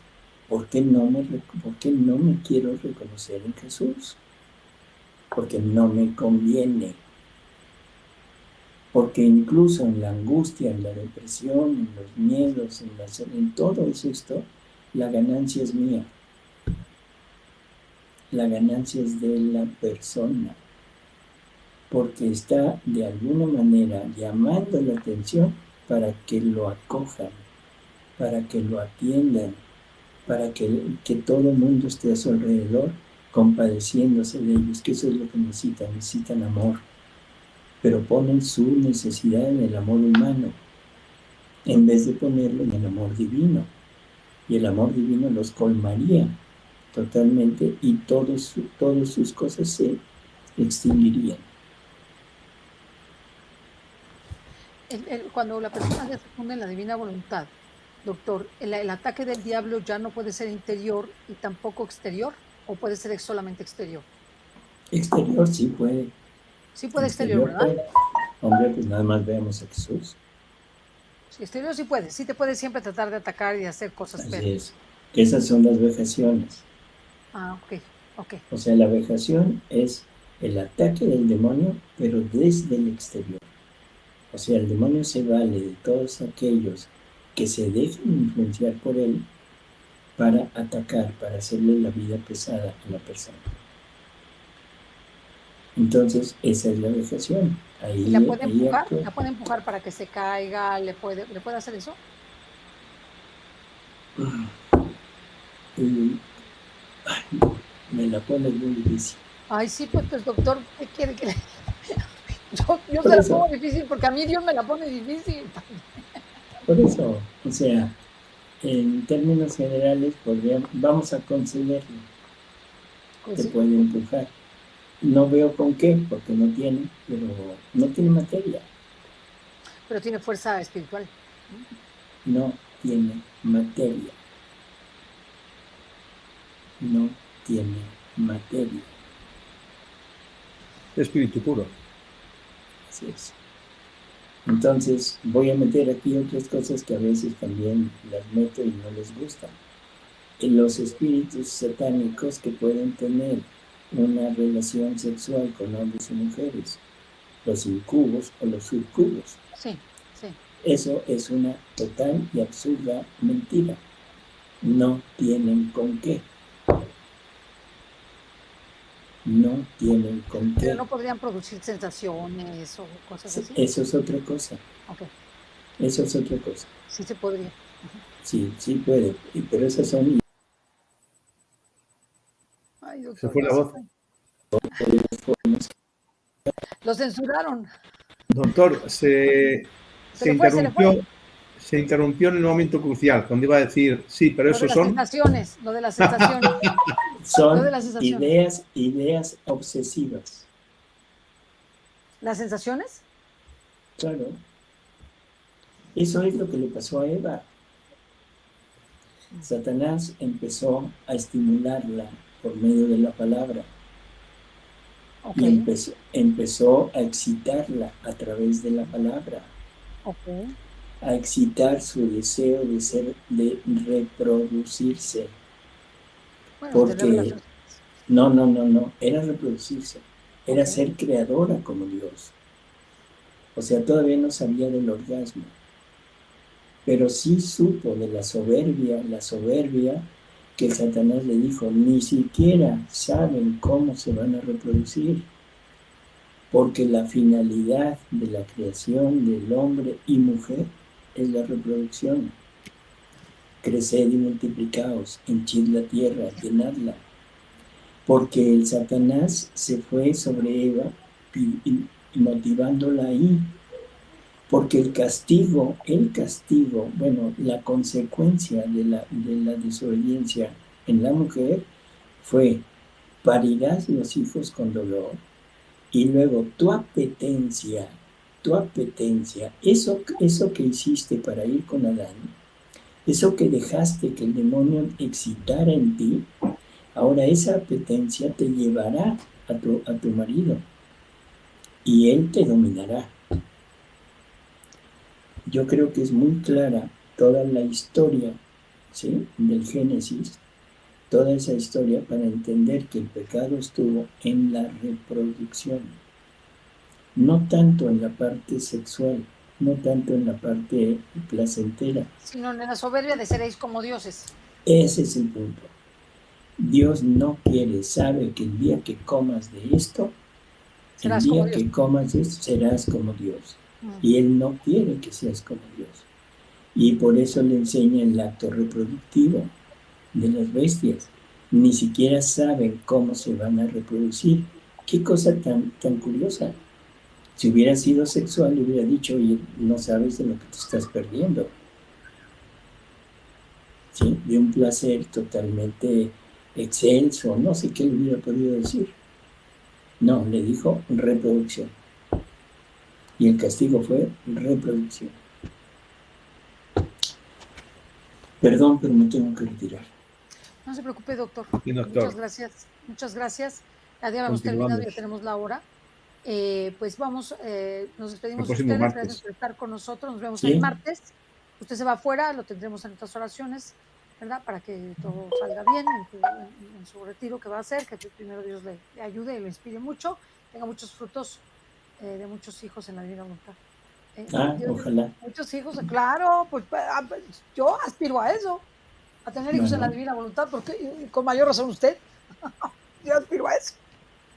¿por qué no me quiero reconocer en Jesús? Porque no me conviene. Porque incluso en la angustia, en la depresión, en los miedos, en todo esto, la ganancia es mía. La ganancia es de la persona. Porque está de alguna manera llamando la atención para que lo acojan, para que lo atiendan, para que todo el mundo esté a su alrededor compadeciéndose de ellos, que eso es lo que necesitan amor. Pero ponen su necesidad en el amor humano, en vez de ponerlo en el amor divino. Y el amor divino los colmaría totalmente y todas sus cosas se extinguirían. Cuando la persona ya se funde en la divina voluntad, doctor, ¿el ataque del diablo ya no puede ser interior y tampoco exterior? ¿O puede ser solamente exterior? Exterior sí puede. Sí puede exterior, ¿verdad? Puede. Hombre, pues nada más veamos a Jesús. Sí, exterior sí puede. Sí te puede siempre tratar de atacar y de hacer cosas. Así es. Esas son las vejaciones. Ah, ok. O sea, la vejación es el ataque del demonio, pero desde el exterior. O sea, el demonio se vale de todos aquellos que se dejan influenciar por él para atacar, para hacerle la vida pesada a la persona. Entonces, esa es la vejación. ¿Y la puede empujar? ¿La puede empujar para que se caiga? ¿Le puede hacer eso? Me la pone muy difícil. Ay, sí, pues doctor, ¿qué quiere que le... Yo se la pongo difícil porque a mí Dios me la pone difícil. Por eso, o sea, en términos generales, vamos a concederlo. Te puede empujar. No veo con qué, porque no tiene, pero no tiene materia. Pero tiene fuerza espiritual. No tiene materia. No tiene materia. Espíritu puro. Así es. Entonces, voy a meter aquí otras cosas que a veces también las meto y no les gustan. Los espíritus satánicos que pueden tener una relación sexual con hombres y mujeres, los incubos o los sucubos. Sí. Eso es una total y absurda mentira. No tienen con qué. No tienen con qué. Pero no podrían producir sensaciones o cosas así. Eso es otra cosa. Ok. Eso es otra cosa. Sí se podría. Sí puede. Pero esas son... Ay, doctor, se fue la voz. Lo censuraron. Doctor, se interrumpió en el momento crucial, cuando iba a decir, sí, pero eso son... Lo de las sensaciones. Son ideas obsesivas. ¿Las sensaciones? Claro. Eso es lo que le pasó a Eva. Satanás empezó a estimularla por medio de la palabra. Ok, Y empezó a excitarla a través de la palabra, ok. a excitar su deseo de reproducirse. Bueno, de Porque revelación. no, era reproducirse, era Ok. ser creadora como Dios. O sea, todavía no sabía del orgasmo, pero sí supo de la soberbia que Satanás le dijo, ni siquiera saben cómo se van a reproducir, porque la finalidad de la creación del hombre y mujer es la reproducción. Creced y multiplicaos, henchid la tierra, llenadla. Porque el Satanás se fue sobre Eva motivándola ahí. Porque el castigo, bueno, la consecuencia de la desobediencia en la mujer fue: parirás los hijos con dolor, y luego tu apetencia, eso que hiciste para ir con Adán, eso que dejaste que el demonio excitara en ti, ahora esa apetencia te llevará a tu marido y él te dominará. Yo creo que es muy clara toda la historia, ¿sí?, del Génesis, toda esa historia para entender que el pecado estuvo en la reproducción, no tanto en la parte sexual, no tanto en la parte placentera. Sino en la soberbia de seréis como dioses. Ese es el punto. Dios no quiere, sabe que el día que comas de esto, Serás como Dios. que comas de esto, serás como Dios. Y Él no quiere que seas como Dios. Y por eso le enseña el acto reproductivo de las bestias. Ni siquiera saben cómo se van a reproducir. Qué cosa tan curiosa. Si hubiera sido sexual, le hubiera dicho: oye, no sabes de lo que te estás perdiendo. ¿Sí? De un placer totalmente excelso, no sé qué le hubiera podido decir. No, le dijo reproducción. Y el castigo fue reproducción. Perdón, pero me tengo que retirar. No se preocupe, doctor. Sí, doctor. Muchas gracias. Muchas gracias. Ya habíamos terminado, ya tenemos la hora. Pues vamos, nos despedimos de ustedes. Martes. Gracias por estar con nosotros. Nos vemos ¿Sí? el martes. Usted se va afuera, lo tendremos en otras oraciones, ¿verdad? Para que todo salga bien en su retiro que va a hacer, que primero Dios le ayude y lo inspire mucho, tenga muchos frutos de muchos hijos en la divina voluntad. Ojalá. Muchos hijos, claro, pues yo aspiro a eso, a tener hijos en la divina voluntad, porque con mayor razón usted. Yo aspiro a eso.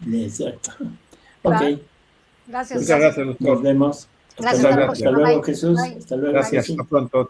Exacto. Claro. Ok. Gracias. Muchas gracias, doctor. Nos vemos. Gracias. Hasta luego, Jesús. Bye. Hasta luego. Gracias. Sí. Hasta pronto.